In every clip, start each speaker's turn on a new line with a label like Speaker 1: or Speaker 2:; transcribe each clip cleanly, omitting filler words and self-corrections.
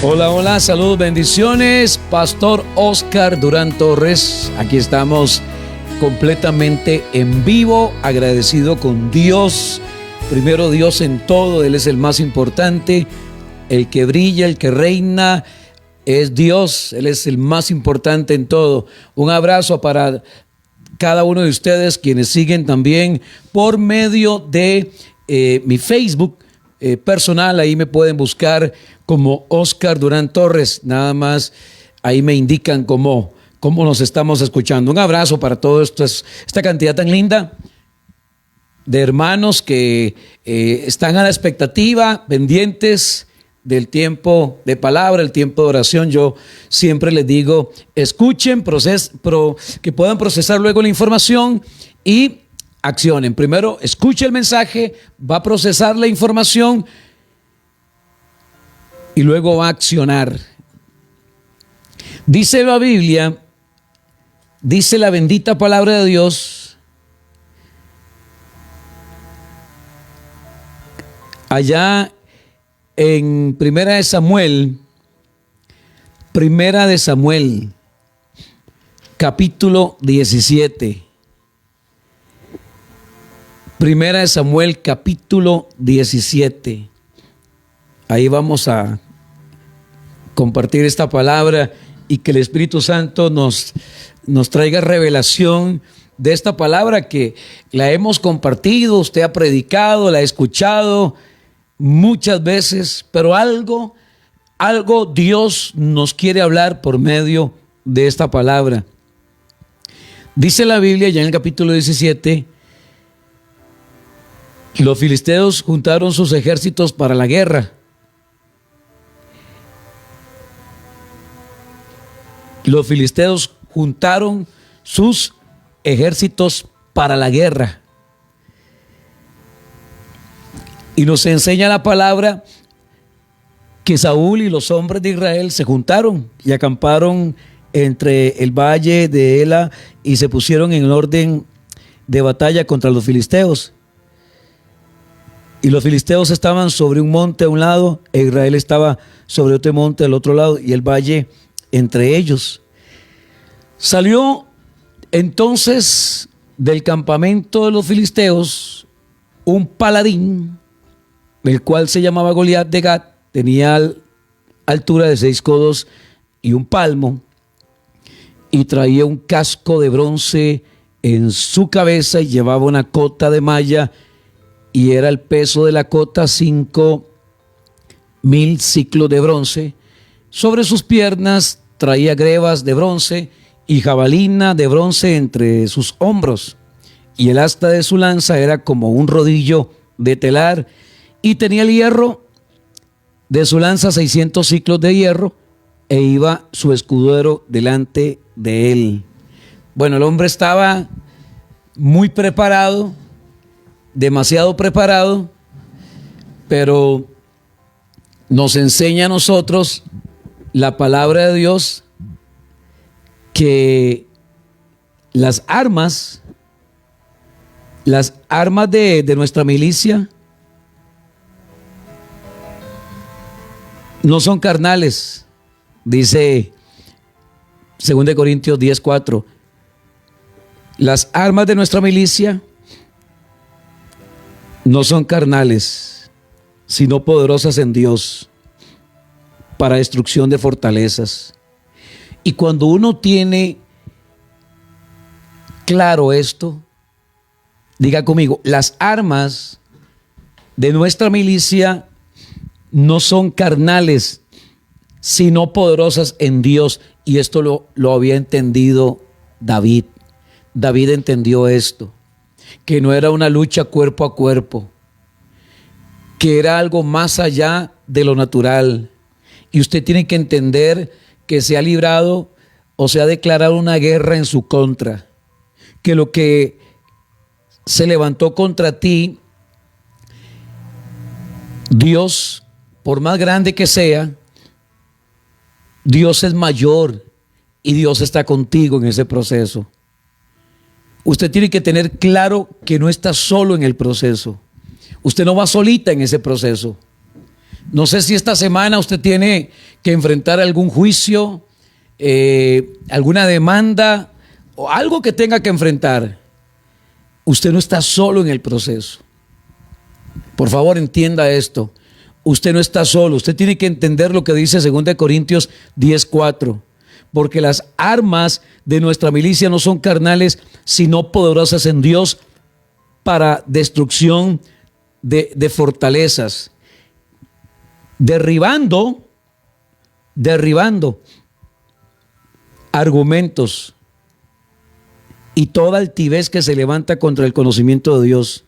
Speaker 1: Hola, hola, saludos, bendiciones. Pastor Oscar Durán Torres. Aquí estamos completamente en vivo, agradecido con Dios. Primero Dios en todo, Él es el más importante, el que brilla, el que reina, es Dios, Él es el más importante en todo. Un abrazo para cada uno de ustedes, quienes siguen también por medio de mi Facebook personal. Ahí me pueden buscar como Oscar Durán Torres, nada más ahí me indican cómo nos estamos escuchando. Un abrazo para todos esta cantidad tan linda de hermanos que están a la expectativa, pendientes del tiempo de palabra, el tiempo de oración. Yo siempre les digo, escuchen, que puedan procesar luego la información y accionen. Primero, escuche el mensaje, va a procesar la información y luego va a accionar. Dice la Biblia, dice la bendita palabra de Dios, allá en Primera de Samuel, capítulo 17. Primera de Samuel, capítulo 17. Ahí vamos a compartir esta palabra y que el Espíritu Santo nos traiga revelación de esta palabra que la hemos compartido, usted ha predicado, la ha escuchado muchas veces, pero algo Dios nos quiere hablar por medio de esta palabra. Dice la Biblia ya en el capítulo 17, los filisteos juntaron sus ejércitos para la guerra. Los filisteos juntaron sus ejércitos para la guerra. Y nos enseña la palabra que Saúl y los hombres de Israel se juntaron y acamparon entre el valle de Ela y se pusieron en orden de batalla contra los filisteos. Y los filisteos estaban sobre un monte a un lado, e Israel estaba sobre otro monte al otro lado, y el valle entre ellos. Salió entonces del campamento de los filisteos un paladín, el cual se llamaba Goliat de Gat, tenía altura de 6 codos y un palmo, y traía un casco de bronce en su cabeza y llevaba una cota de malla, y era el peso de la cota 5,000 siclos de bronce. Sobre sus piernas traía grebas de bronce y jabalina de bronce entre sus hombros, y el asta de su lanza era como un rodillo de telar, y tenía el hierro de su lanza 600 siclos de hierro, e iba su escudero delante de él. Bueno, el hombre estaba muy preparado, demasiado preparado, pero nos enseña a nosotros la palabra de Dios que las armas de nuestra milicia no son carnales. Dice 2 Corintios 10:4, las armas de nuestra milicia no son carnales, sino poderosas en Dios para destrucción de fortalezas. Y cuando uno tiene claro esto, diga conmigo, las armas de nuestra milicia no son carnales, sino poderosas en Dios. Y esto lo había entendido David. David entendió esto, que no era una lucha cuerpo a cuerpo, que era algo más allá de lo natural. Y usted tiene que entender que se ha librado o se ha declarado una guerra en su contra, que lo que se levantó contra ti, Dios, por más grande que sea, Dios es mayor y Dios está contigo en ese proceso. Usted tiene que tener claro que no está solo en el proceso. Usted no va solita en ese proceso. No sé si esta semana usted tiene que enfrentar algún juicio, alguna demanda o algo que tenga que enfrentar. Usted no está solo en el proceso. Por favor, entienda esto. Usted no está solo. Usted tiene que entender lo que dice 2 Corintios 10:4. Porque las armas de nuestra milicia no son carnales, sino poderosas en Dios para destrucción de fortalezas. Derribando argumentos y toda altivez que se levanta contra el conocimiento de Dios,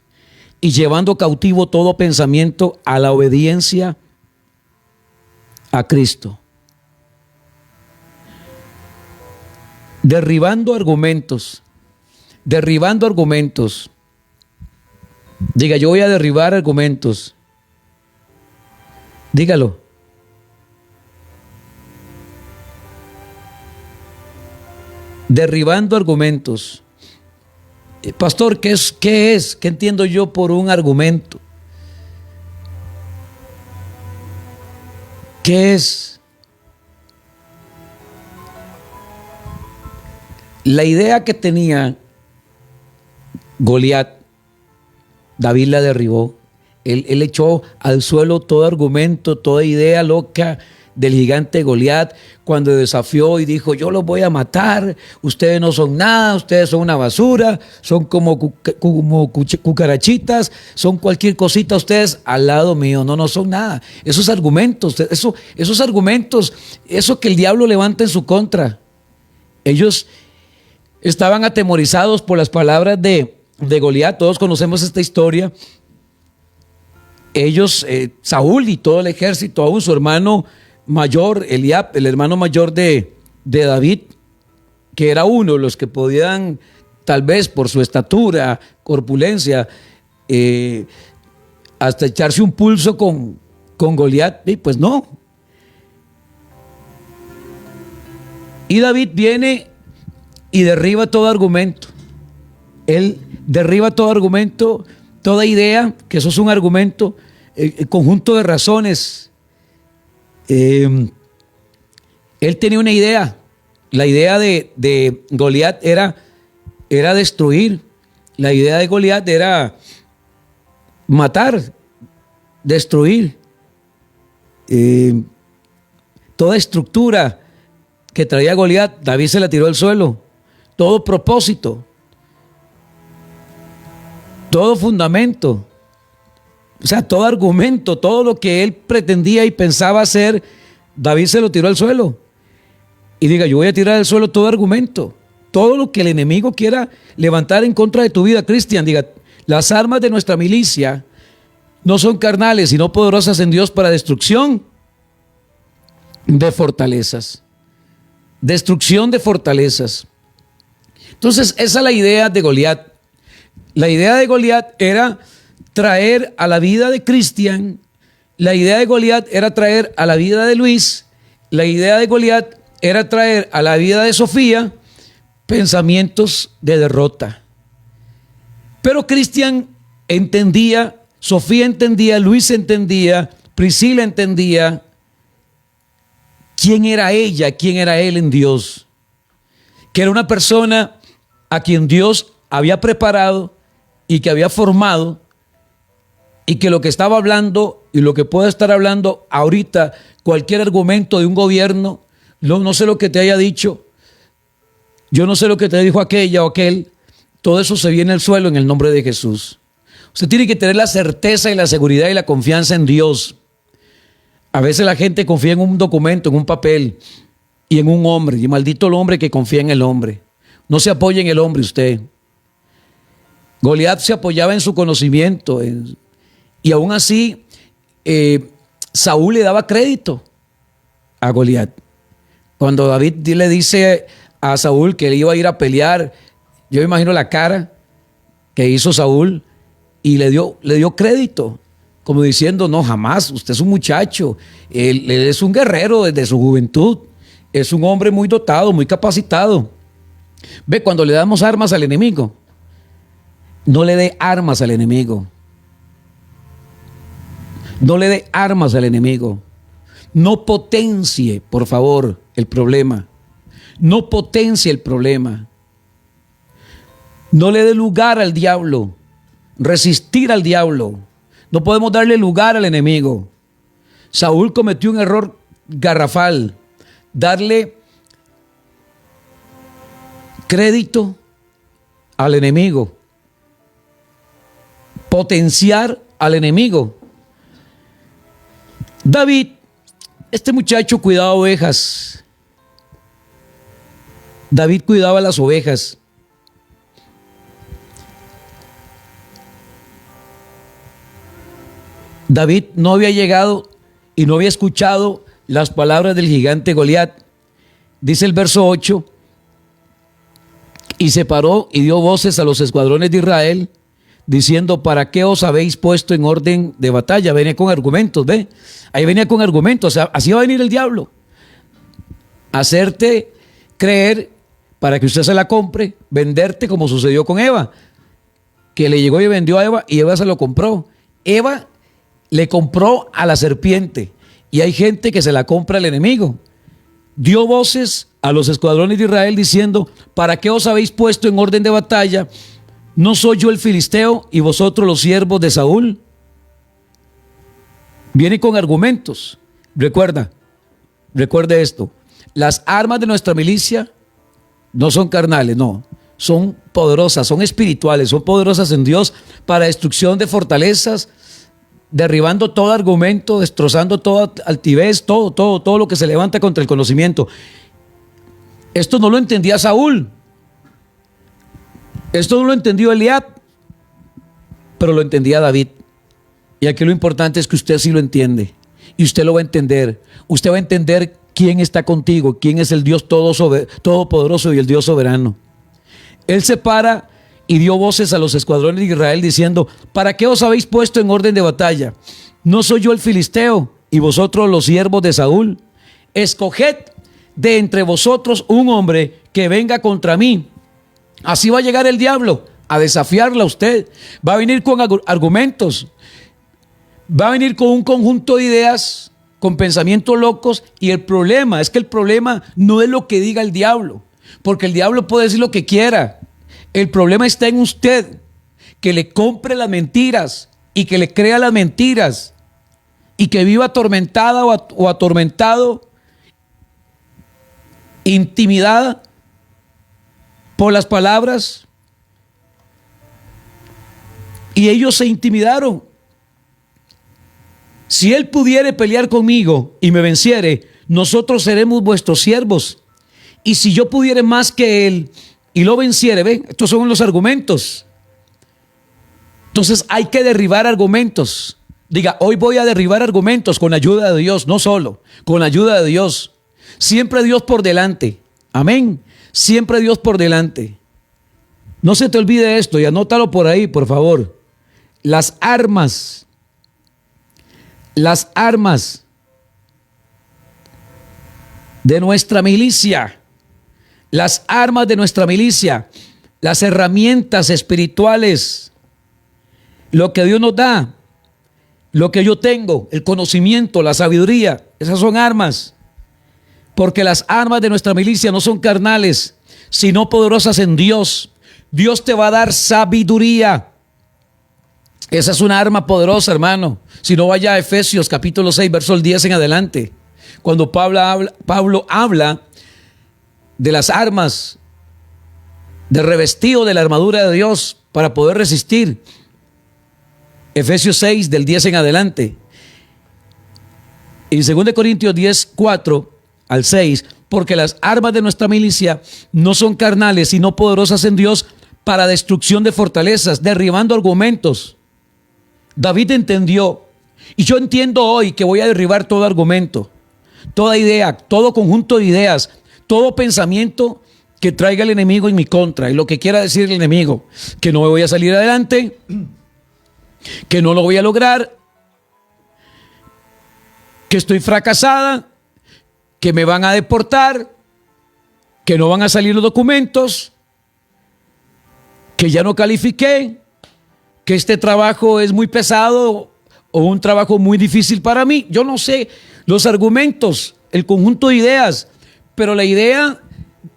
Speaker 1: y llevando cautivo todo pensamiento a la obediencia a Cristo. Derribando argumentos. Diga, yo voy a derribar argumentos. Dígalo. Derribando argumentos. Pastor, ¿qué es? ¿Qué entiendo yo por un argumento? ¿Qué es? La idea que tenía Goliat, David la derribó. Él echó al suelo todo argumento, toda idea loca del gigante Goliat, cuando desafió y dijo: yo los voy a matar, ustedes no son nada, ustedes son una basura, son como cucarachitas, son cualquier cosita ustedes al lado mío, no son nada. Esos argumentos, eso que el diablo levanta en su contra, ellos estaban atemorizados por las palabras de Goliat. Todos conocemos esta historia. Ellos, Saúl y todo el ejército, aún su hermano mayor, Eliab, el hermano mayor de David, que era uno de los que podían, tal vez por su estatura, corpulencia, hasta echarse un pulso con Goliat, y pues no. Y David viene y derriba todo argumento. Él derriba todo argumento, toda idea, que eso es un argumento, el conjunto de razones. Él tenía una idea. La idea de Goliat era destruir. La idea de Goliat era matar, destruir. Toda estructura que traía Goliat, David se la tiró al suelo. Todo propósito, todo fundamento, o sea, todo argumento, todo lo que él pretendía y pensaba hacer, David se lo tiró al suelo. Y diga: yo voy a tirar al suelo todo argumento, todo lo que el enemigo quiera levantar en contra de tu vida, Cristian. Diga: las armas de nuestra milicia no son carnales, sino poderosas en Dios para destrucción de fortalezas. Destrucción de fortalezas. Entonces, esa es la idea de Goliat. La idea de Goliat era traer a la vida de Cristian. La idea de Goliat era traer a la vida de Luis. La idea de Goliat era traer a la vida de Sofía pensamientos de derrota. Pero Cristian entendía, Sofía entendía, Luis entendía, Priscila entendía quién era ella, quién era él en Dios. Que era una persona a quien Dios había preparado y que había formado, y que lo que estaba hablando y lo que puede estar hablando ahorita, cualquier argumento de un gobierno, no sé lo que te haya dicho, yo no sé lo que te dijo aquella o aquel, todo eso se viene al suelo en el nombre de Jesús. Usted tiene que tener la certeza y la seguridad y la confianza en Dios. A veces la gente confía en un documento, en un papel y en un hombre, y maldito el hombre que confía en el hombre. No se apoye en el hombre usted. Goliat se apoyaba en su conocimiento, y aún así Saúl le daba crédito a Goliat. Cuando David le dice a Saúl que él iba a ir a pelear, yo me imagino la cara que hizo Saúl, y le dio crédito, como diciendo: no, jamás, usted es un muchacho, él es un guerrero desde su juventud, es un hombre muy dotado, muy capacitado. Ve, cuando le damos armas al enemigo, no le dé armas al enemigo. No le dé armas al enemigo. No potencie, por favor, el problema. No potencie el problema. No le dé lugar al diablo. Resistir al diablo. No podemos darle lugar al enemigo. Saúl cometió un error garrafal. Darle crédito al enemigo. Potenciar al enemigo. David, este muchacho cuidaba ovejas. David cuidaba las ovejas. David no había llegado y no había escuchado las palabras del gigante Goliat. Dice el verso 8, y se paró y dio voces a los escuadrones de Israel, diciendo: ¿para qué os habéis puesto en orden de batalla? Venía con argumentos, ¿ve? Ahí venía con argumentos. O sea, así va a venir el diablo. Hacerte creer para que usted se la compre, venderte como sucedió con Eva, que le llegó y vendió a Eva y Eva se lo compró. Eva le compró a la serpiente y hay gente que se la compra al enemigo. Dio voces a los escuadrones de Israel diciendo: ¿para qué os habéis puesto en orden de batalla? ¿No soy yo el filisteo y vosotros los siervos de Saúl? Viene con argumentos. Recuerde esto: las armas de nuestra milicia no son carnales, no, son poderosas, son espirituales, son poderosas en Dios para destrucción de fortalezas, derribando todo argumento, destrozando toda altivez, todo lo que se levanta contra el conocimiento. Esto no lo entendía Saúl. Esto no lo entendió Eliab, pero lo entendía David. Y aquí lo importante es que usted sí lo entiende. Y usted lo va a entender. Usted va a entender quién está contigo, quién es el Dios todopoderoso y el Dios soberano. Él se para y dio voces a los escuadrones de Israel diciendo: ¿para qué os habéis puesto en orden de batalla? ¿No soy yo el filisteo y vosotros los siervos de Saúl? Escoged de entre vosotros un hombre que venga contra mí. Así va a llegar el diablo a desafiarla a usted. Va a venir con argumentos. Va a venir con un conjunto de ideas, con pensamientos locos. Y el problema es que el problema no es lo que diga el diablo, porque el diablo puede decir lo que quiera. El problema está en usted, que le compre las mentiras y que le crea las mentiras y que viva atormentada o atormentado, intimidada por las palabras. Y ellos se intimidaron. Si él pudiere pelear conmigo y me venciere, nosotros seremos vuestros siervos. Y si yo pudiere más que él y lo venciere, ¿ven? Estos son los argumentos. Entonces hay que derribar argumentos. Diga: hoy voy a derribar argumentos con ayuda de Dios, no solo, con ayuda de Dios. Siempre Dios por delante. Amén. Siempre Dios por delante. No se te olvide esto y anótalo por ahí, por favor. Las armas de nuestra milicia, las armas de nuestra milicia, las herramientas espirituales, lo que Dios nos da, lo que yo tengo, el conocimiento, la sabiduría, esas son armas. Porque las armas de nuestra milicia no son carnales, sino poderosas en Dios. Dios te va a dar sabiduría. Esa es una arma poderosa, hermano. Si no, vaya a Efesios capítulo 6, verso 10 en adelante. Cuando Pablo habla de las armas, de revestido de la armadura de Dios para poder resistir. Efesios 6, del 10 en adelante. Y 2 Corintios 10, 4 al 6, porque las armas de nuestra milicia no son carnales, sino poderosas en Dios para destrucción de fortalezas, derribando argumentos. David entendió, y yo entiendo hoy que voy a derribar todo argumento, toda idea, todo conjunto de ideas, todo pensamiento que traiga el enemigo en mi contra, y lo que quiera decir el enemigo, que no me voy a salir adelante, que no lo voy a lograr, que estoy fracasada, que me van a deportar, que no van a salir los documentos, que ya no califiqué, que este trabajo es muy pesado o un trabajo muy difícil para mí. Yo no sé los argumentos, el conjunto de ideas, pero la idea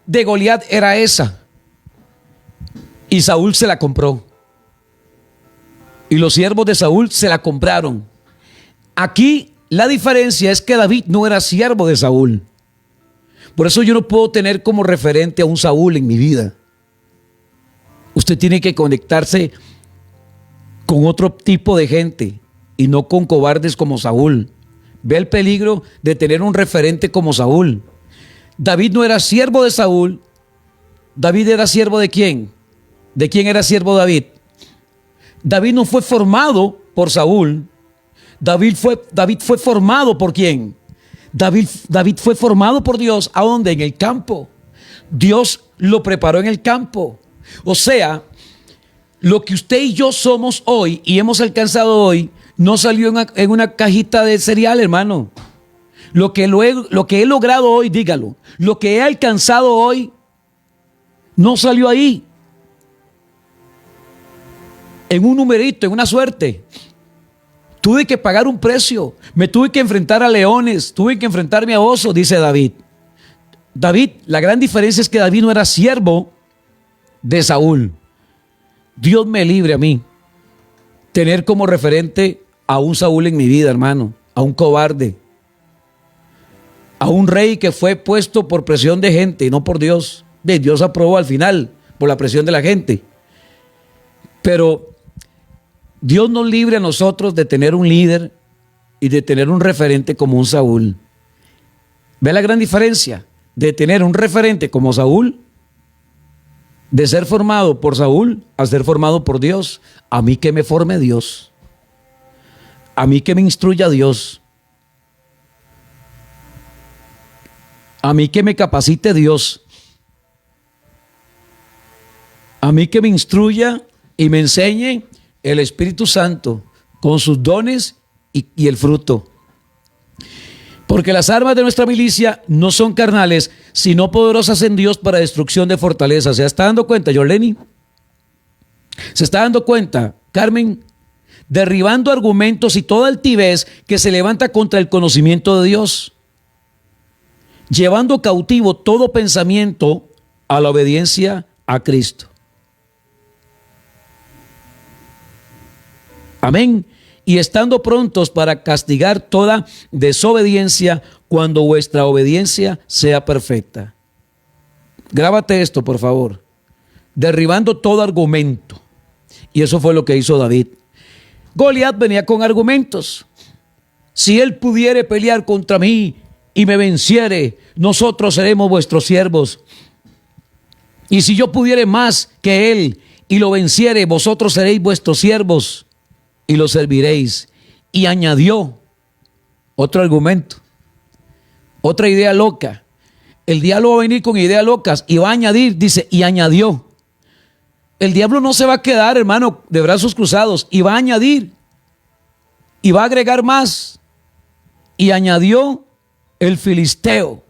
Speaker 1: de Goliat era esa. Y Saúl se la compró. Y los siervos de Saúl se la compraron. Aquí la diferencia es que David no era siervo de Saúl. Por eso yo no puedo tener como referente a un Saúl en mi vida. Usted tiene que conectarse con otro tipo de gente y no con cobardes como Saúl. Ve el peligro de tener un referente como Saúl. David no era siervo de Saúl. David era siervo ¿de quién? ¿De quién era siervo David? David no fue formado por Saúl. David fue formado ¿por quién? David fue formado por Dios. ¿A dónde? En el campo. Dios lo preparó en el campo. O sea, lo que usted y yo somos hoy y hemos alcanzado hoy no salió en una cajita de cereal, hermano. Lo que he logrado hoy, dígalo. Lo que he alcanzado hoy no salió ahí. En un numerito, en una suerte. Tuve que pagar un precio. Me tuve que enfrentar a leones. Tuve que enfrentarme a osos, dice David. David, la gran diferencia es que David no era siervo de Saúl. Dios me libre a mí tener como referente a un Saúl en mi vida, hermano. A un cobarde. A un rey que fue puesto por presión de gente y no por Dios. Dios aprobó al final por la presión de la gente. Pero Dios nos libre a nosotros de tener un líder y de tener un referente como un Saúl. ¿Ve la gran diferencia de tener un referente como Saúl? De ser formado por Saúl a ser formado por Dios. A mí que me forme Dios. A mí que me instruya Dios. A mí que me capacite Dios. A mí que me instruya y me enseñe el Espíritu Santo con sus dones y el fruto. Porque las armas de nuestra milicia no son carnales, sino poderosas en Dios para destrucción de fortalezas. ¿Se está dando cuenta, Yoleni? ¿Se está dando cuenta, Carmen? Derribando argumentos y toda altivez que se levanta contra el conocimiento de Dios. Llevando cautivo todo pensamiento a la obediencia a Cristo. Amén. Y estando prontos para castigar toda desobediencia cuando vuestra obediencia sea perfecta. Grábate esto, por favor. Derribando todo argumento. Y eso fue lo que hizo David. Goliat venía con argumentos. Si él pudiere pelear contra mí y me venciere, nosotros seremos vuestros siervos. Y si yo pudiere más que él y lo venciere, vosotros seréis vuestros siervos y lo serviréis. Y añadió otro argumento, otra idea loca. El diablo va a venir con ideas locas y va a añadir, dice, y añadió. El diablo no se va a quedar, hermano, de brazos cruzados, y va a añadir y va a agregar más. Y añadió el filisteo.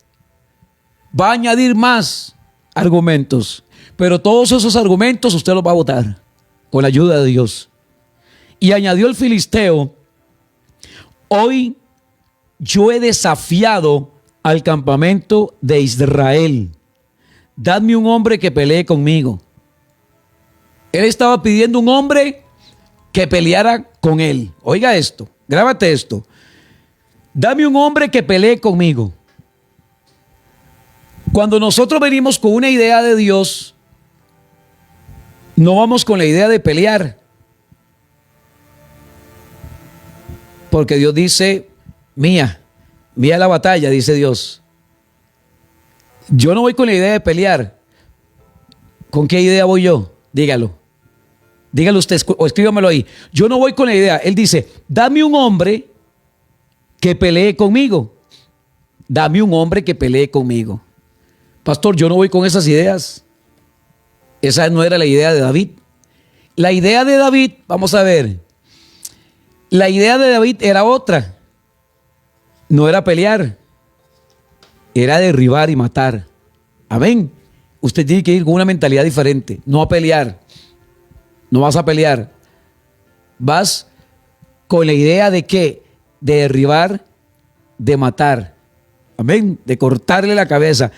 Speaker 1: Va a añadir más argumentos, pero todos esos argumentos usted los va a votar con la ayuda de Dios. Y añadió el filisteo: hoy yo he desafiado al campamento de Israel. Dadme un hombre que pelee conmigo. Él estaba pidiendo un hombre que peleara con él. Oiga esto, grábate esto. Dame un hombre que pelee conmigo. Cuando nosotros venimos con una idea de Dios, no vamos con la idea de pelear. Porque Dios dice, mía la batalla, dice Dios. Yo no voy con la idea de pelear. ¿Con qué idea voy yo? Dígalo. Dígalo usted o escríbamelo ahí. Yo no voy con la idea. Él dice, dame un hombre que pelee conmigo. Dame un hombre que pelee conmigo. Pastor, yo no voy con esas ideas. Esa no era la idea de David. La idea de David, vamos a ver. La idea de David era otra. No era pelear. Era derribar y matar. Amén. Usted tiene que ir con una mentalidad diferente. No a pelear. No vas a pelear. Vas con la idea de qué, de derribar, de matar, amén, de cortarle la cabeza.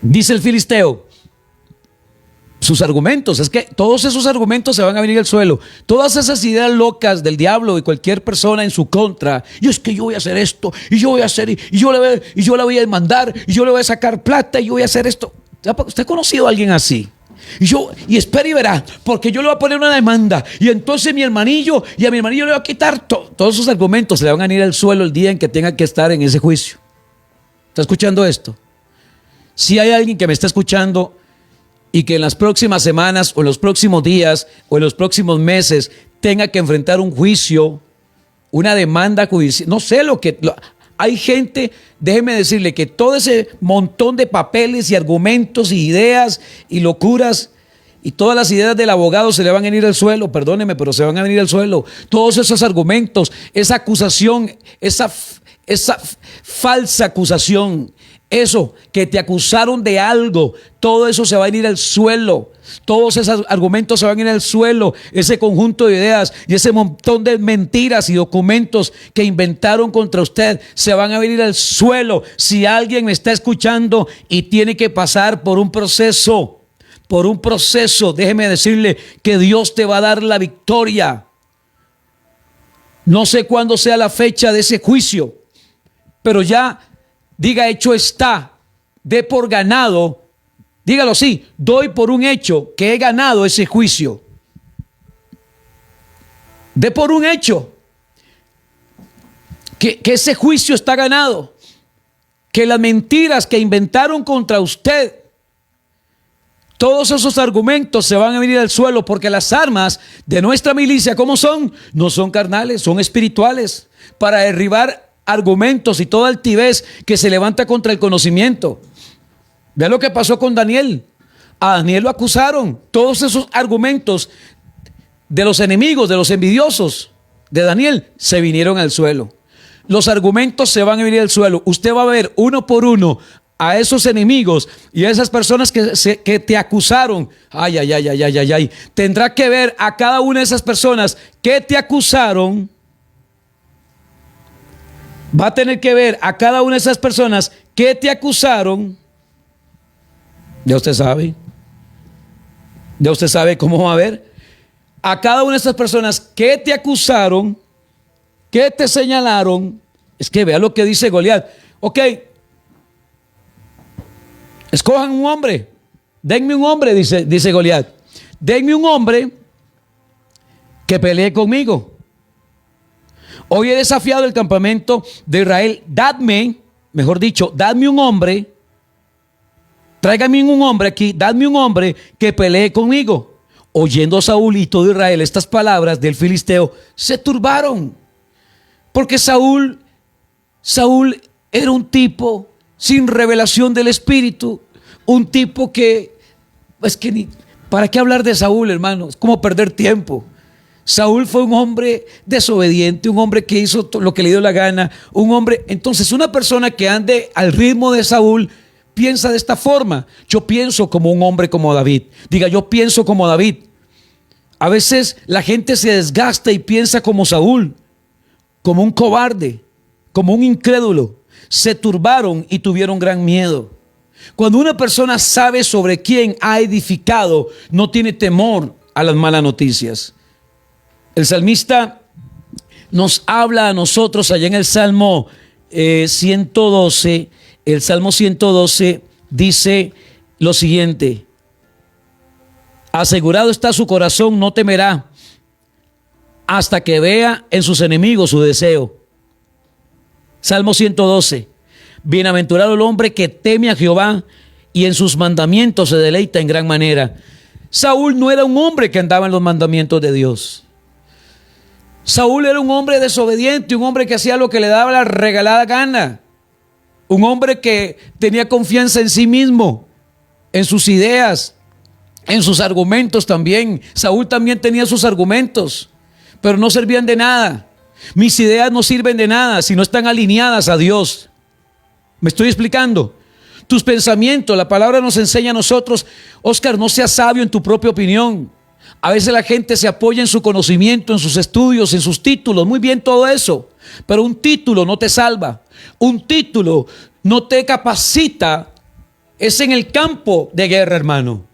Speaker 1: Dice el filisteo, sus argumentos, es que todos esos argumentos se van a venir al suelo. Todas esas ideas locas del diablo y cualquier persona en su contra. Y es que yo voy a hacer esto, y yo voy a hacer, y yo la voy a demandar, y yo le voy a sacar plata, y yo voy a hacer esto. ¿Usted ha conocido a alguien así? Y espera y verá, porque yo le voy a poner una demanda, y entonces mi hermanillo, y a mi hermanillo le voy a quitar. Todos esos argumentos se le van a ir al suelo el día en que tenga que estar en ese juicio. ¿Está escuchando esto? Si hay alguien que me está escuchando y que en las próximas semanas o en los próximos días o en los próximos meses tenga que enfrentar un juicio, una demanda judicial, no sé hay gente, déjeme decirle que todo ese montón de papeles y argumentos y ideas y locuras y todas las ideas del abogado se le van a ir al suelo, perdóneme, pero se van a venir al suelo. Todos esos argumentos, esa acusación, esa falsa acusación, eso que te acusaron de algo, todo eso se va a ir al suelo. Todos esos argumentos se van a ir al suelo. Ese conjunto de ideas y ese montón de mentiras y documentos que inventaron contra usted se van a venir al suelo. Si alguien me está escuchando y tiene que pasar por un proceso, déjeme decirle que Dios te va a dar la victoria. No sé cuándo sea la fecha de ese juicio, pero ya diga: hecho está, dé por ganado, dígalo así, doy por un hecho que he ganado ese juicio. Dé por un hecho que ese juicio está ganado, que las mentiras que inventaron contra usted, todos esos argumentos se van a venir al suelo, porque las armas de nuestra milicia, ¿cómo son? No son carnales, son espirituales, para derribar argumentos y toda altivez que se levanta contra el conocimiento. Vean lo que pasó con Daniel. A Daniel lo acusaron. Todos esos argumentos de los enemigos, de los envidiosos de Daniel, se vinieron al suelo. Los argumentos se van a venir al suelo. Usted va a ver uno por uno a esos enemigos y a esas personas que te acusaron. Ay. Tendrá que ver a cada una de esas personas que te acusaron. Va a tener que ver a cada una de esas personas que te acusaron. Ya usted sabe. Ya usted sabe cómo va a ver. A cada una de esas personas que te acusaron, que te señalaron. Es que vea lo que dice Goliat. Ok. Escojan un hombre. Denme un hombre, dice Goliat. Denme un hombre que pelee conmigo. Hoy he desafiado el campamento de Israel. Dadme un hombre. Tráigame un hombre aquí. Dadme un hombre que pelee conmigo. Oyendo Saúl y todo Israel estas palabras del filisteo, se turbaron. Porque Saúl era un tipo sin revelación del Espíritu. Un tipo ¿para qué hablar de Saúl, hermano? Es como perder tiempo. Saúl fue un hombre desobediente, un hombre que hizo lo que le dio la gana, entonces una persona que ande al ritmo de Saúl piensa de esta forma: yo pienso como un hombre como David. Diga: yo pienso como David. A veces la gente se desgasta y piensa como Saúl, como un cobarde, como un incrédulo. Se turbaron y tuvieron gran miedo. Cuando una persona sabe sobre quién ha edificado, no tiene temor a las malas noticias. El salmista nos habla a nosotros allá en el Salmo 112. El Salmo 112 dice lo siguiente: asegurado está su corazón, no temerá hasta que vea en sus enemigos su deseo. Salmo 112. Bienaventurado el hombre que teme a Jehová y en sus mandamientos se deleita en gran manera. Saúl no era un hombre que andaba en los mandamientos de Dios. Saúl era un hombre desobediente, un hombre que hacía lo que le daba la regalada gana, un hombre que tenía confianza en sí mismo, en sus ideas, en sus argumentos también. Saúl también tenía sus argumentos, pero no servían de nada. Mis ideas no sirven de nada si no están alineadas a Dios. ¿Me estoy explicando? Tus pensamientos, la palabra nos enseña a nosotros: Oscar, no seas sabio en tu propia opinión. A veces la gente se apoya en su conocimiento, en sus estudios, en sus títulos. Muy bien todo eso. Pero un título no te salva. Un título no te capacita. Es en el campo de guerra, hermano.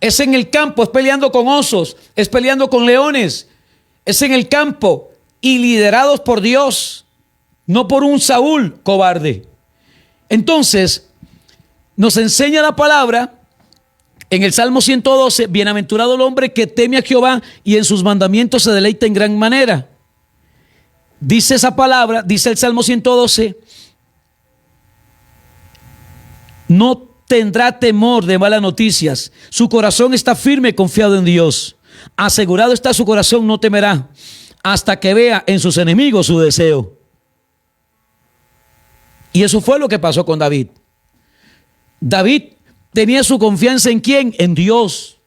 Speaker 1: Es en el campo, es peleando con osos, es peleando con leones. Es en el campo y liderados por Dios, no por un Saúl cobarde. Entonces, nos enseña la palabra en el Salmo 112, bienaventurado el hombre que teme a Jehová y en sus mandamientos se deleita en gran manera. Dice esa palabra, dice el Salmo 112, no tendrá temor de malas noticias, su corazón está firme, confiado en Dios. Asegurado está su corazón, no temerá, hasta que vea en sus enemigos su deseo. Y eso fue lo que pasó con David. David tenía su confianza ¿en quién? En Dios.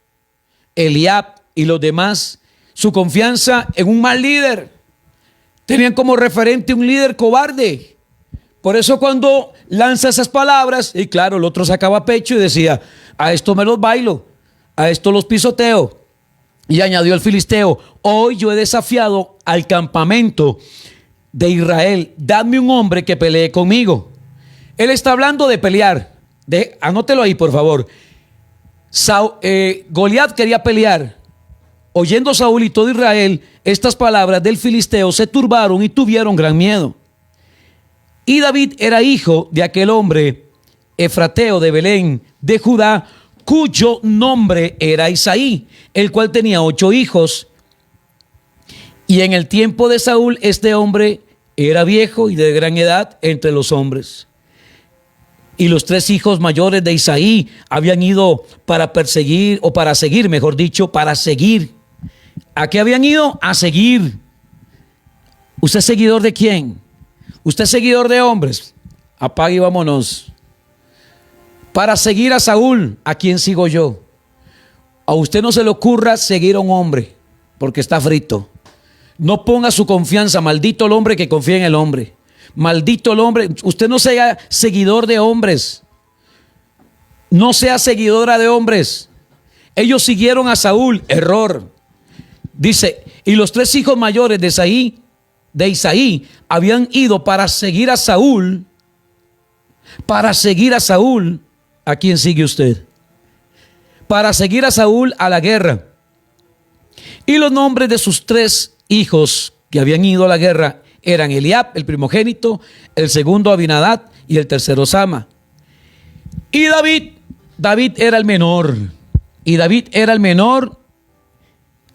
Speaker 1: Eliab y los demás, su confianza en un mal líder. Tenían como referente un líder cobarde. Por eso cuando lanza esas palabras, y claro, el otro sacaba pecho y decía, a esto me los bailo, a esto los pisoteo. Y añadió el filisteo, hoy yo he desafiado al campamento de Israel, dame un hombre que pelee conmigo. Él está hablando de pelear. Anótelo ahí, por favor. Goliat quería pelear. Oyendo Saúl y todo Israel estas palabras del filisteo, se turbaron y tuvieron gran miedo. Y David era hijo de aquel hombre efrateo de Belén, de Judá, cuyo nombre era Isaí, el cual tenía 8 hijos. Y en el tiempo de Saúl, este hombre era viejo y de gran edad entre los hombres. Y los 3 hijos mayores de Isaí habían ido para perseguir, o para seguir, mejor dicho, para seguir. ¿A qué habían ido? A seguir. ¿Usted es seguidor de quién? ¿Usted es seguidor de hombres? Apague y vámonos. Para seguir a Saúl, ¿a quién sigo yo? A usted no se le ocurra seguir a un hombre, porque está frito. No ponga su confianza, maldito el hombre que confía en el hombre. Maldito el hombre, usted no sea seguidor de hombres. No sea seguidora de hombres. Ellos siguieron a Saúl, error. Dice, y los 3 hijos mayores de Isaí habían ido para seguir a Saúl. Para seguir a Saúl. ¿A quién sigue usted? Para seguir a Saúl a la guerra. Y los nombres de sus 3 hijos que habían ido a la guerra eran Eliab, el primogénito, el segundo Abinadab y el tercero Sama. Y David era el menor. Y David era el menor.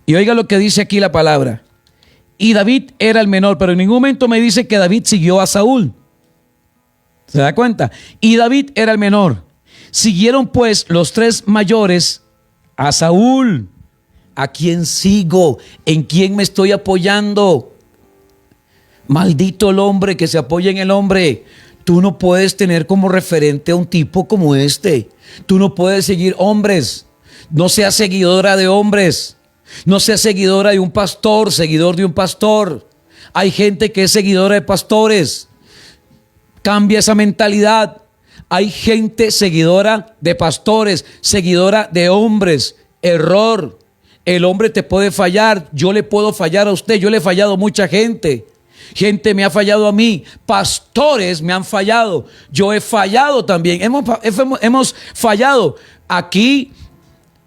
Speaker 1: Y oiga lo que dice aquí la palabra. Y David era el menor, pero en ningún momento me dice que David siguió a Saúl. ¿Se da cuenta? Y David era el menor. Siguieron pues los 3 mayores a Saúl. ¿A quién sigo? ¿En quién me estoy apoyando? Maldito el hombre que se apoya en el hombre. Tú no puedes tener como referente a un tipo como este. Tú no puedes seguir hombres. No seas seguidora de hombres. No seas seguidora de un pastor, seguidor de un pastor. Hay gente que es seguidora de pastores. Cambia esa mentalidad. Hay gente seguidora de pastores, seguidora de hombres. Error. El hombre te puede fallar. Yo le puedo fallar a usted. Yo le he fallado a mucha gente. Gente me ha fallado a mí. Pastores me han fallado. Yo he fallado también. Hemos fallado. Aquí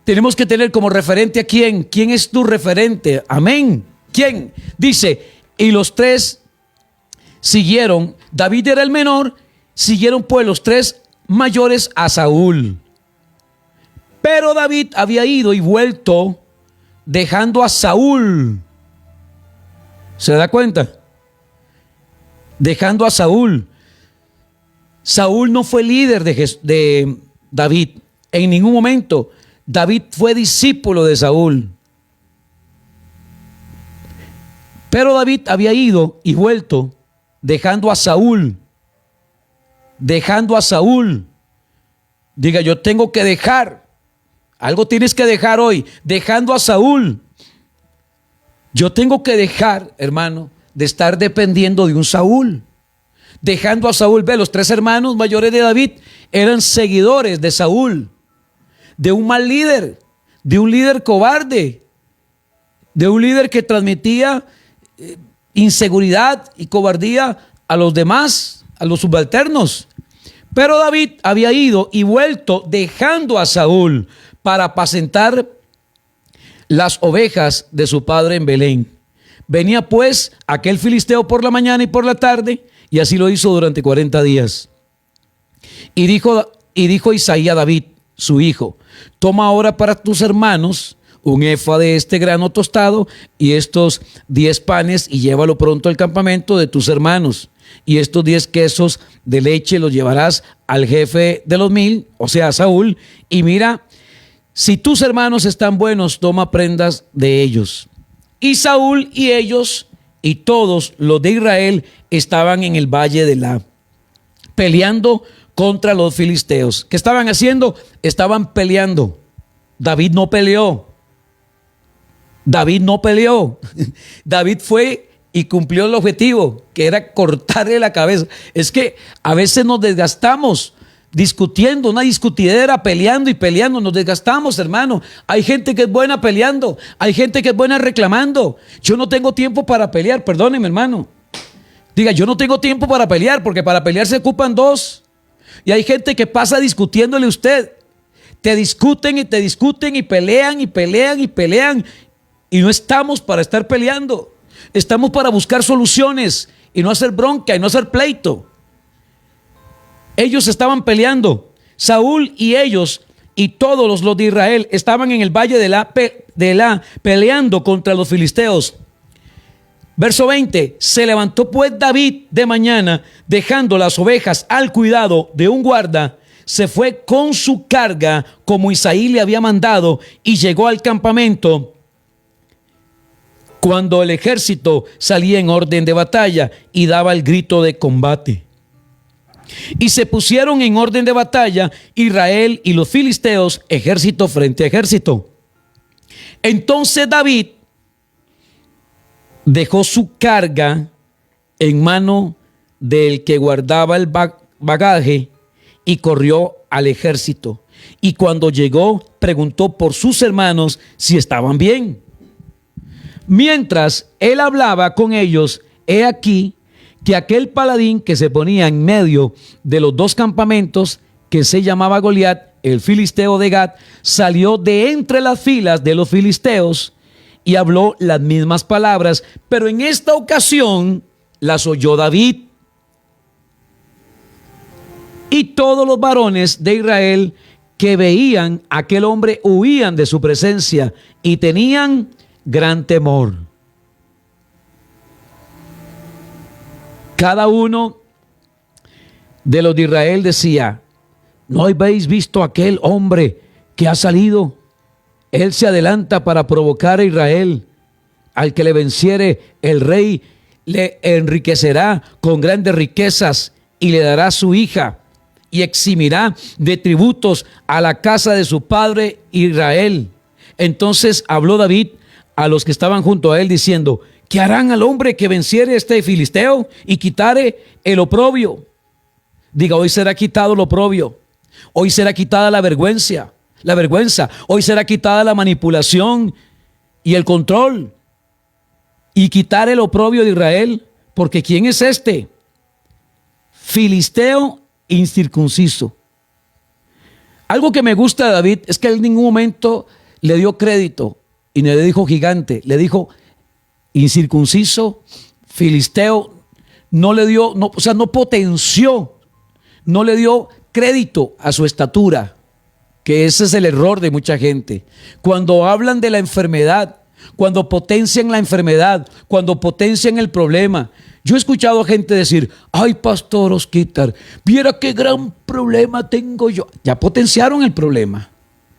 Speaker 1: tenemos que tener como referente a quién. ¿Quién es tu referente? Amén. ¿Quién? Dice, y los 3 siguieron. David era el menor. Siguieron pues los 3 mayores a Saúl. Pero David había ido y vuelto dejando a Saúl. ¿Se da cuenta? Dejando a Saúl. Saúl no fue líder de David en ningún momento. David fue discípulo de Saúl. Pero David había ido y vuelto dejando a Saúl. Dejando a Saúl. Diga, yo tengo que dejar. Algo tienes que dejar hoy. Dejando a Saúl. Yo tengo que dejar, hermano, de estar dependiendo de un Saúl. Dejando a Saúl. Ve, los 3 hermanos mayores de David eran seguidores de Saúl. De un mal líder. De un líder cobarde. de un líder que transmitía inseguridad y cobardía a los demás, a los subalternos. Pero David había ido y vuelto dejando a Saúl para apacentar las ovejas de su padre en Belén. Venía pues aquel filisteo por la mañana y por la tarde, y así lo hizo durante 40 días. Y dijo Isaí a David, su hijo: toma ahora para tus hermanos un efa de este grano tostado y estos 10 panes, y llévalo pronto al campamento de tus hermanos. Y estos 10 quesos de leche los llevarás al jefe de los 1000, o sea, a Saúl, y mira, si tus hermanos están buenos, toma prendas de ellos. Y Saúl y ellos y todos los de Israel estaban en el valle de Elá, peleando contra los filisteos. ¿Qué estaban haciendo? Estaban peleando. David no peleó. David no peleó. David fue y cumplió el objetivo, que era cortarle la cabeza. Es que a veces nos desgastamos discutiendo, una discutidera, peleando y peleando, nos desgastamos, hermano. Hay gente que es buena peleando, hay gente que es buena reclamando. Yo no tengo tiempo para pelear, perdóneme, hermano. Diga, yo no tengo tiempo para pelear, porque para pelear se ocupan dos. Y hay gente que pasa discutiéndole a usted. Te discuten y pelean y pelean y pelean. Y no estamos para estar peleando. Estamos para buscar soluciones y no hacer bronca y no hacer pleito. Ellos estaban peleando. Saúl y ellos y todos los de Israel estaban en el valle de Elá peleando contra los filisteos. Verso 20. Se levantó pues David de mañana, dejando las ovejas al cuidado de un guarda, se fue con su carga como Isaí le había mandado, y llegó al campamento cuando el ejército salía en orden de batalla y daba el grito de combate. Y se pusieron en orden de batalla Israel y los filisteos, ejército frente a ejército. Entonces David dejó su carga en mano del que guardaba el bagaje y corrió al ejército. Y cuando llegó, preguntó por sus hermanos si estaban bien. Mientras él hablaba con ellos, he aquí que aquel paladín que se ponía en medio de los dos campamentos, que se llamaba Goliat, el filisteo de Gat, salió de entre las filas de los filisteos y habló las mismas palabras, pero en esta ocasión las oyó David. Y todos los varones de Israel que veían a aquel hombre huían de su presencia y tenían gran temor. Cada uno de los de Israel decía: ¿no habéis visto aquel hombre que ha salido? Él se adelanta para provocar a Israel. Al que le venciere, el rey le enriquecerá con grandes riquezas y le dará su hija, y eximirá de tributos a la casa de su padre Israel. Entonces habló David a los que estaban junto a él, diciendo: ¿qué harán al hombre que venciere este filisteo y quitare el oprobio? Diga, hoy será quitado el oprobio, hoy será quitada la vergüenza, hoy será quitada la manipulación y el control, y quitar el oprobio de Israel. Porque ¿quién es este? Filisteo incircunciso. Algo que me gusta de David es que él en ningún momento le dio crédito y no le dijo gigante, le dijo incircunciso, filisteo. No le dio, no potenció, no le dio crédito a su estatura, que ese es el error de mucha gente. Cuando hablan de la enfermedad, cuando potencian la enfermedad, cuando potencian el problema. Yo he escuchado a gente decir: ay, pastor Osquitar, viera qué gran problema tengo yo. Ya potenciaron el problema.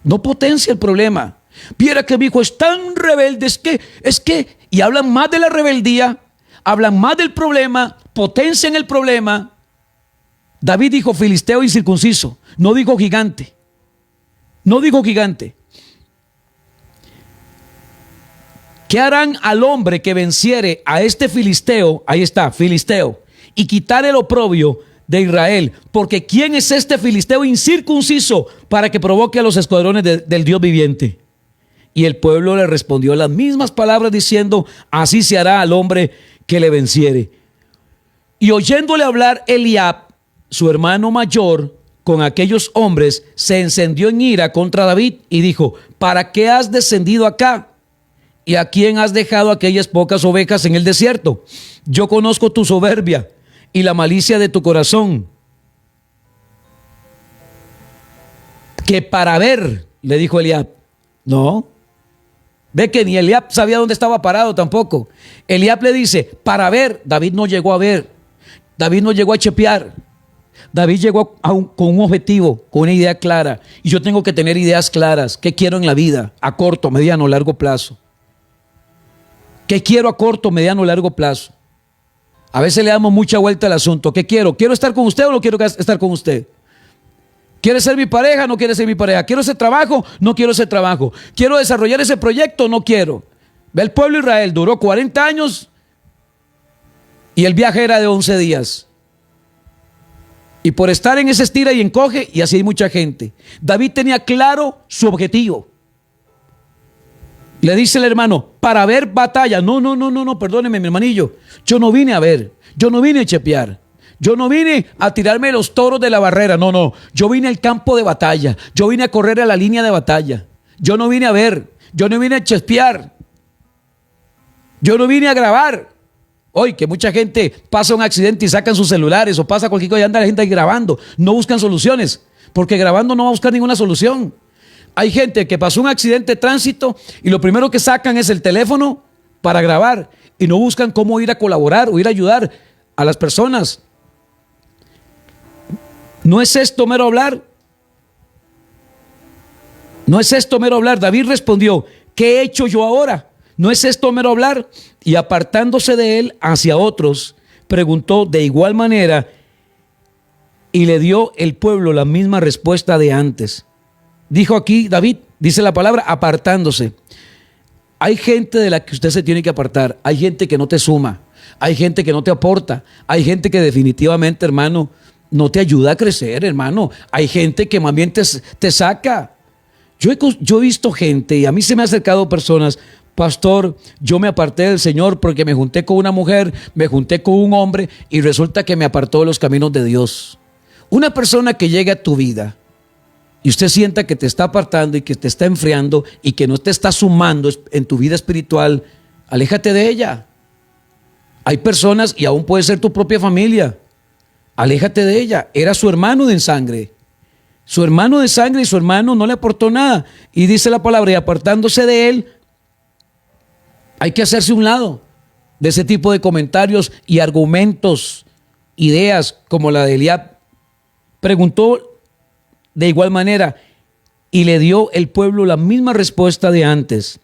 Speaker 1: No potencia el problema. Viera que mi hijo es tan rebelde, es que, y hablan más de la rebeldía, hablan más del problema, potencian el problema. David dijo filisteo incircunciso, no dijo gigante. No dijo gigante. ¿Qué harán al hombre que venciere a este filisteo? Ahí está, filisteo, y quitar el oprobio de Israel. Porque ¿quién es este filisteo incircunciso para que provoque a los escuadrones del Dios viviente? Y el pueblo le respondió las mismas palabras diciendo: así se hará al hombre que le venciere. Y oyéndole hablar Eliab, su hermano mayor, con aquellos hombres, se encendió en ira contra David y dijo: ¿para qué has descendido acá? ¿Y a quién has dejado aquellas pocas ovejas en el desierto? Yo conozco tu soberbia y la malicia de tu corazón. Que para ver, le dijo Eliab. No. Ve que ni Eliab sabía dónde estaba parado tampoco. Eliab le dice: para ver. David no llegó a ver. David no llegó a chepear. David llegó con un objetivo, con una idea clara. Y yo tengo que tener ideas claras. ¿Qué quiero en la vida? A corto, mediano, largo plazo. ¿Qué quiero a corto, mediano, largo plazo? A veces le damos mucha vuelta al asunto. ¿Qué quiero? ¿Quiero estar con usted o no quiero estar con usted? ¿Quiere ser mi pareja? No quiere ser mi pareja. ¿Quiero ese trabajo? No quiero ese trabajo. ¿Quiero desarrollar ese proyecto? No quiero. Ve, el pueblo de Israel duró 40 años y el viaje era de 11 días. Y por estar en ese estira y encoge, y así hay mucha gente. David tenía claro su objetivo. Le dice el hermano: para ver batalla. No, perdóneme, mi hermanillo. Yo no vine a ver. Yo no vine a chepear. Yo no vine a tirarme los toros de la barrera, no. Yo vine al campo de batalla. Yo vine a correr a la línea de batalla. Yo no vine a ver. Yo no vine a chispear. Yo no vine a grabar. Hoy que mucha gente pasa un accidente y sacan sus celulares o pasa cualquier cosa y anda la gente ahí grabando. No buscan soluciones, porque grabando no va a buscar ninguna solución. Hay gente que pasó un accidente de tránsito y lo primero que sacan es el teléfono para grabar y no buscan cómo ir a colaborar o ir a ayudar a las personas. ¿No es esto mero hablar? ¿No es esto mero hablar? David respondió: ¿qué he hecho yo ahora? ¿No es esto mero hablar? Y apartándose de él hacia otros, preguntó de igual manera, y le dio el pueblo la misma respuesta de antes. Dijo aquí David, dice la palabra, apartándose. Hay gente de la que usted se tiene que apartar. Hay gente que no te suma. Hay gente que no te aporta. Hay gente que definitivamente, hermano, no te ayuda a crecer, hermano. Hay gente que más bien te saca. Yo he visto gente, y a mí se me han acercado personas: pastor, yo me aparté del Señor porque me junté con una mujer, me junté con un hombre y resulta que me apartó de los caminos de Dios. Una persona que llegue a tu vida y usted sienta que te está apartando y que te está enfriando y que no te está sumando en tu vida espiritual, aléjate de ella. Hay personas, y aún puede ser tu propia familia, aléjate de ella. Era su hermano de sangre. Su hermano de sangre, y su hermano no le aportó nada. Y dice la palabra: y apartándose de él, hay que hacerse un lado de ese tipo de comentarios y argumentos, ideas como la de Eliab. Preguntó de igual manera y le dio el pueblo la misma respuesta de antes.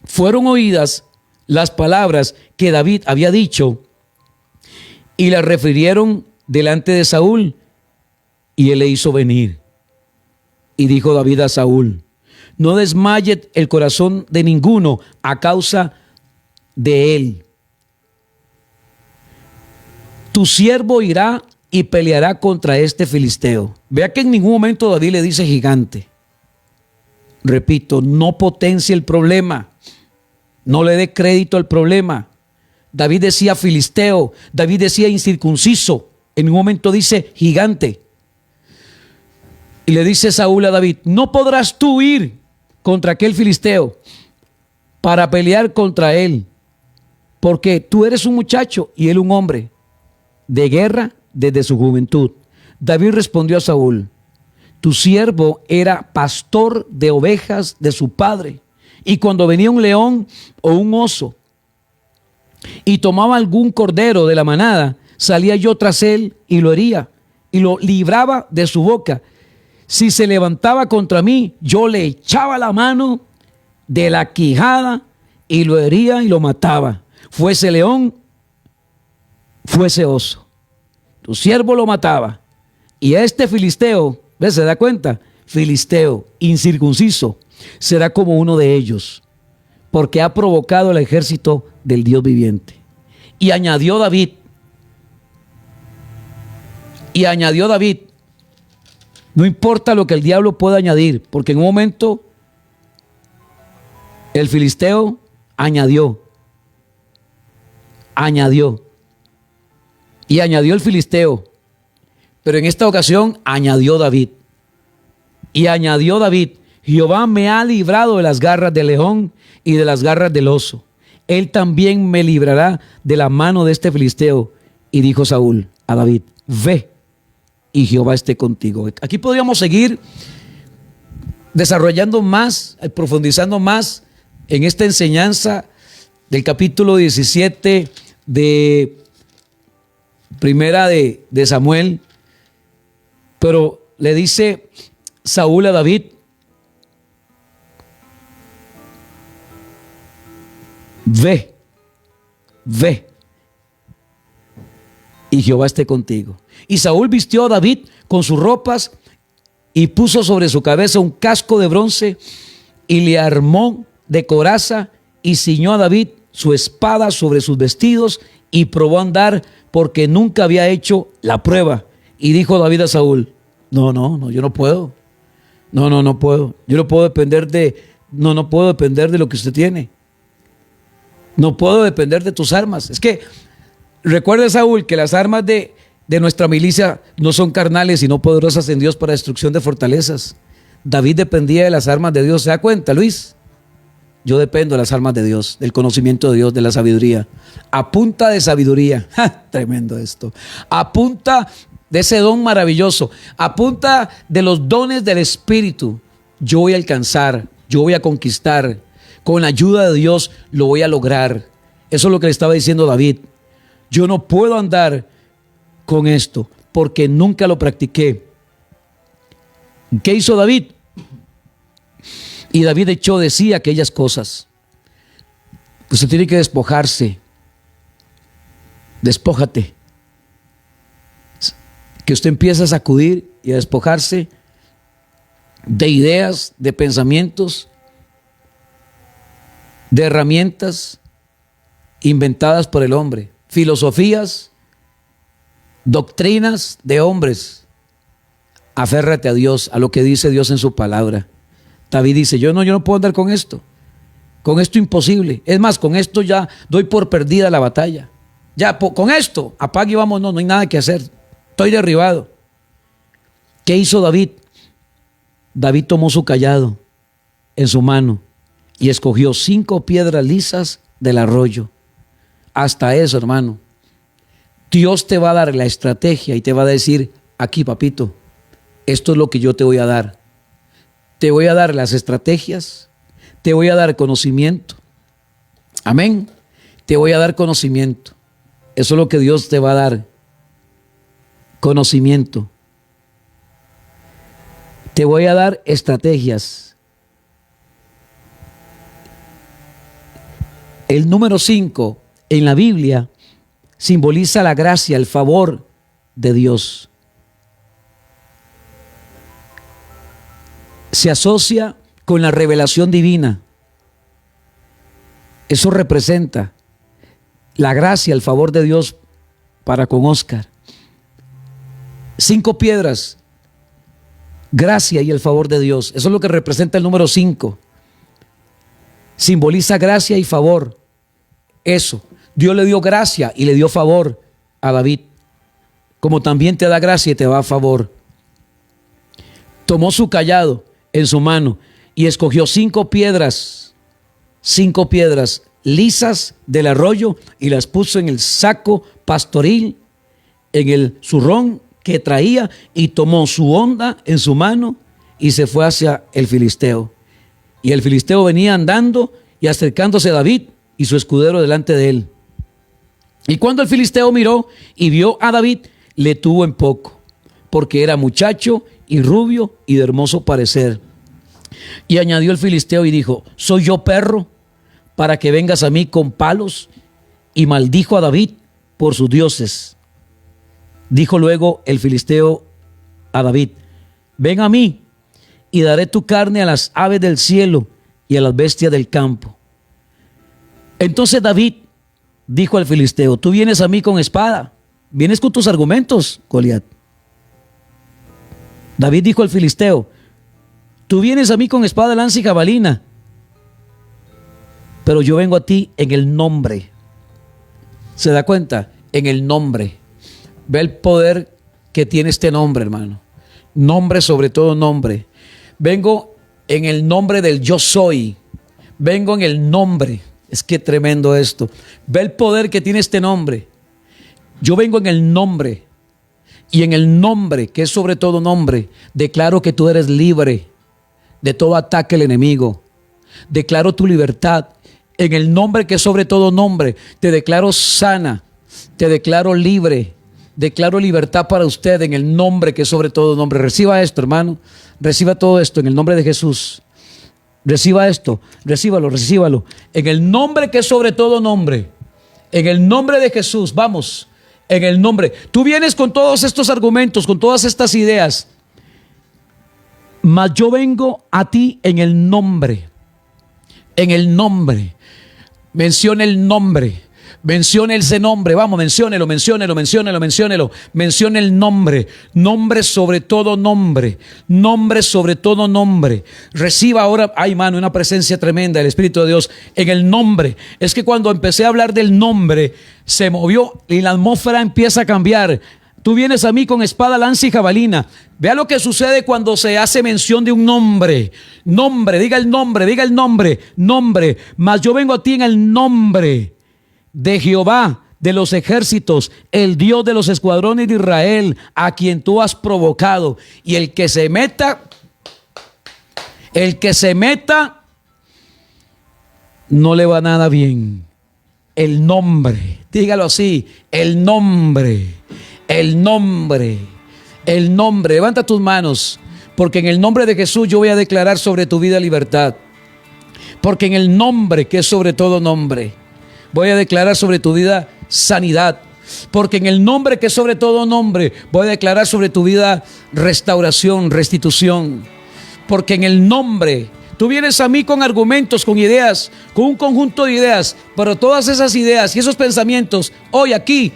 Speaker 1: Fueron oídas las palabras que David había dicho y las refirieron delante de Saúl, y él le hizo venir. Y dijo David a Saúl: no desmaye el corazón de ninguno a causa de él. Tu siervo irá y peleará contra este filisteo. Vea que en ningún momento David le dice gigante. Repito, no potencie el problema. No le dé crédito al problema. David decía filisteo. David decía incircunciso. En ningún momento dice gigante. Y le dice Saúl a David: no podrás tú ir contra aquel filisteo para pelear contra él, porque tú eres un muchacho y él un hombre de guerra desde su juventud. David respondió a Saúl: tu siervo era pastor de ovejas de su padre, y cuando venía un león o un oso y tomaba algún cordero de la manada, salía yo tras él y lo hería y lo libraba de su boca. Si se levantaba contra mí, yo le echaba la mano de la quijada y lo hería y lo mataba. Fuese león, fuese oso. Tu siervo lo mataba. Y a este filisteo, ¿ves? ¿Se da cuenta? Filisteo, incircunciso, será como uno de ellos, porque ha provocado el ejército del Dios viviente. Y añadió David, no importa lo que el diablo pueda añadir, porque en un momento El filisteo añadió. Y añadió el filisteo. Pero en esta ocasión añadió David. Y añadió David: Jehová me ha librado de las garras del león y de las garras del oso. Él también me librará de la mano de este filisteo. Y dijo Saúl a David: ve, y Jehová esté contigo. Aquí podríamos seguir desarrollando más, profundizando más en esta enseñanza del capítulo 17 de Primera de Samuel. Pero le dice Saúl a David: ve, y Jehová esté contigo. Y Saúl vistió a David con sus ropas y puso sobre su cabeza un casco de bronce y le armó de coraza y ciñó a David su espada sobre sus vestidos y probó a andar porque nunca había hecho la prueba. Y dijo David a Saúl: no, yo no puedo. No puedo. Yo no puedo depender no puedo depender de lo que usted tiene. No puedo depender de tus armas. Es que recuerda, Saúl, que las armas de nuestra milicia no son carnales, sino poderosas en Dios para destrucción de fortalezas. David dependía de las armas de Dios. ¿Se da cuenta, Luis? Yo dependo de las armas de Dios, del conocimiento de Dios, de la sabiduría. A punta de sabiduría. Tremendo esto. A punta de ese don maravilloso. A punta de los dones del Espíritu. Yo voy a alcanzar, yo voy a conquistar. Con la ayuda de Dios lo voy a lograr. Eso es lo que le estaba diciendo David. Yo no puedo andar con esto porque nunca lo practiqué. ¿Qué hizo David? Y David echó de sí aquellas cosas. Usted tiene que despojarse. Despójate. Que usted empiece a sacudir y a despojarse de ideas, de pensamientos, de herramientas inventadas por el hombre, filosofías, doctrinas de hombres. Aférrate a Dios, a lo que dice Dios en su palabra. David dice: yo no puedo andar con esto imposible. Es más, con esto ya doy por perdida la batalla. Ya con esto, apague y vamos, no hay nada que hacer, estoy derribado. ¿Qué hizo David? David tomó su cayado en su mano y escogió 5 piedras lisas del arroyo. Hasta eso, hermano. Dios te va a dar la estrategia y te va a decir: aquí, papito, esto es lo que yo te voy a dar. Te voy a dar las estrategias, te voy a dar conocimiento. Amén. Te voy a dar conocimiento. Eso es lo que Dios te va a dar. Conocimiento. Te voy a dar estrategias. El número 5 en la Biblia simboliza la gracia, el favor de Dios. Se asocia con la revelación divina. Eso representa la gracia, el favor de Dios para con Oscar. 5 piedras, gracia y el favor de Dios. Eso es lo que representa el número 5. Simboliza gracia y favor. Eso. Dios le dio gracia y le dio favor a David, como también te da gracia y te da favor. Tomó su cayado en su mano y escogió 5 piedras lisas del arroyo y las puso en el saco pastoril, en el zurrón que traía, y tomó su honda en su mano y se fue hacia el filisteo. Y el filisteo venía andando y acercándose a David y su escudero delante de él. Y cuando el filisteo miró y vio a David, le tuvo en poco, porque era muchacho y rubio y de hermoso parecer. Y añadió el filisteo y dijo: ¿soy yo perro para que vengas a mí con palos? Y maldijo a David por sus dioses. Dijo luego el filisteo a David: ven a mí y daré tu carne a las aves del cielo y a las bestias del campo. Entonces David dijo al filisteo: tú vienes a mí con espada, vienes con tus argumentos, Goliat. David dijo al filisteo: tú vienes a mí con espada, lanza y jabalina, Pero yo vengo a ti en el nombre. ¿Se da cuenta? En el nombre. Ve el poder que tiene este nombre, hermano. Nombre sobre todo nombre. Vengo en el nombre del yo soy. Vengo en el nombre. Es que tremendo esto. Ve el poder que tiene este nombre. Yo vengo en el nombre. Y en el nombre, que es sobre todo nombre, declaro que tú eres libre de todo ataque del enemigo. Declaro tu libertad. En el nombre que es sobre todo nombre, te declaro sana. Te declaro libre. Declaro libertad para usted en el nombre que es sobre todo nombre. Reciba esto, hermano. Reciba todo esto en el nombre de Jesús. Reciba esto. Recíbalo, recíbalo. En el nombre que es sobre todo nombre. En el nombre de Jesús. Vamos. En el nombre. Tú vienes con todos estos argumentos, con todas estas ideas. Mas yo vengo a ti en el nombre. En el nombre. Menciona el nombre. Mencione ese nombre, vamos, menciónelo. Mencione el nombre. Nombre sobre todo nombre. Nombre sobre todo nombre. Reciba ahora, ay, mano, una presencia tremenda del Espíritu de Dios en el nombre. Es que cuando empecé a hablar del nombre, se movió y la atmósfera empieza a cambiar. Tú vienes a mí con espada, lanza y jabalina. Vea lo que sucede cuando se hace mención de un nombre. Nombre, diga el nombre. Nombre, mas yo vengo a ti en el nombre de Jehová de los ejércitos, el Dios de los escuadrones de Israel, a quien tú has provocado. Y el que se meta, no le va nada bien. El nombre, dígalo así, el nombre. Levanta tus manos, porque en el nombre de Jesús yo voy a declarar sobre tu vida libertad. Porque en el nombre que es sobre todo nombre, voy a declarar sobre tu vida sanidad. Porque en el nombre que es sobre todo nombre, voy a declarar sobre tu vida restauración, restitución. Porque en el nombre, tú vienes a mí con argumentos, con ideas, con un conjunto de ideas, pero todas esas ideas y esos pensamientos, hoy aquí,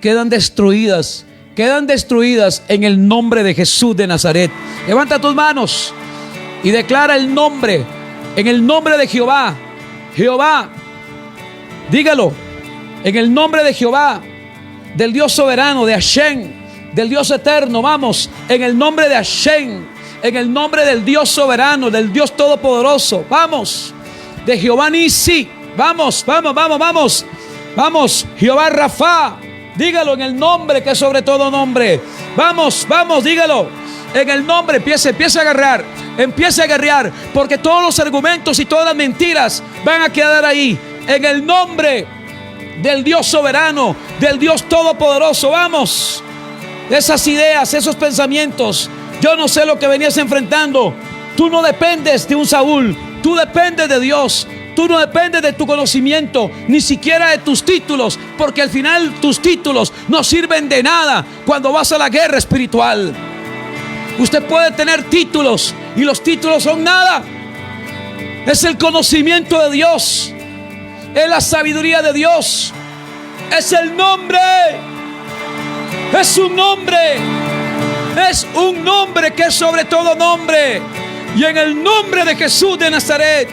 Speaker 1: quedan destruidas en el nombre de Jesús de Nazaret. Levanta tus manos y declara el nombre, en el nombre de Jehová. Jehová, dígalo, en el nombre de Jehová, del Dios soberano, de Hashem, del Dios eterno. Vamos, en el nombre de Hashem, en el nombre del Dios soberano, del Dios todopoderoso. Vamos, de Jehová Nisi. Vamos, Jehová Rafa. Dígalo en el nombre que es sobre todo nombre. Vamos, dígalo. En el nombre, empiece a guerrear, porque todos los argumentos y todas las mentiras van a quedar ahí. En el nombre del Dios soberano, del Dios todopoderoso. Vamos, esas ideas, esos pensamientos. Yo no sé lo que venías enfrentando. Tú no dependes de un Saúl, tú dependes de Dios. Tú no dependes de tu conocimiento, ni siquiera de tus títulos, porque al final tus títulos no sirven de nada cuando vas a la guerra espiritual. Usted puede tener títulos y los títulos son nada. Es el conocimiento de Dios, es la sabiduría de Dios, es el nombre, es un nombre que es sobre todo nombre. Y en el nombre de Jesús de Nazaret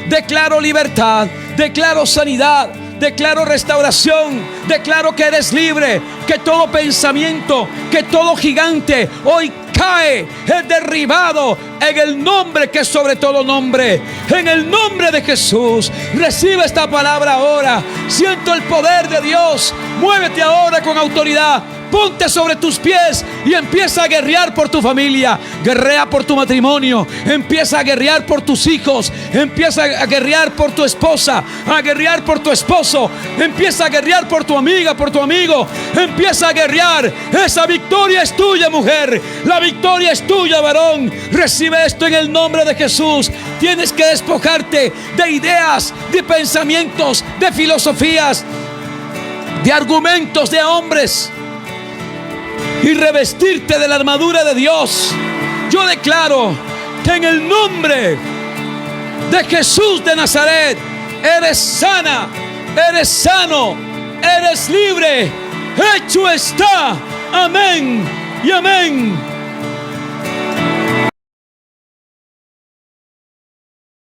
Speaker 1: declaro libertad, declaro sanidad, declaro restauración, declaro que eres libre, que todo pensamiento, que todo gigante hoy cae, es derribado en el nombre que es sobre todo nombre. En el nombre de Jesús, recibe esta palabra ahora. Siento el poder de Dios. Muévete ahora con autoridad. Ponte sobre tus pies y empieza a guerrear por tu familia. Guerrea por tu matrimonio. Empieza a guerrear por tus hijos. Empieza a guerrear por tu esposa. A guerrear por tu esposo. Empieza a guerrear por tu amiga, por tu amigo. Empieza a guerrear. Esa victoria es tuya, mujer. La victoria es tuya, varón. Recibe esto en el nombre de Jesús. Tienes que despojarte de ideas, de pensamientos, de filosofías, de argumentos de hombres, y revestirte de la armadura de Dios. Yo declaro que en el nombre de Jesús de Nazaret eres sana, eres sano, eres libre. Hecho está. Amén y amén.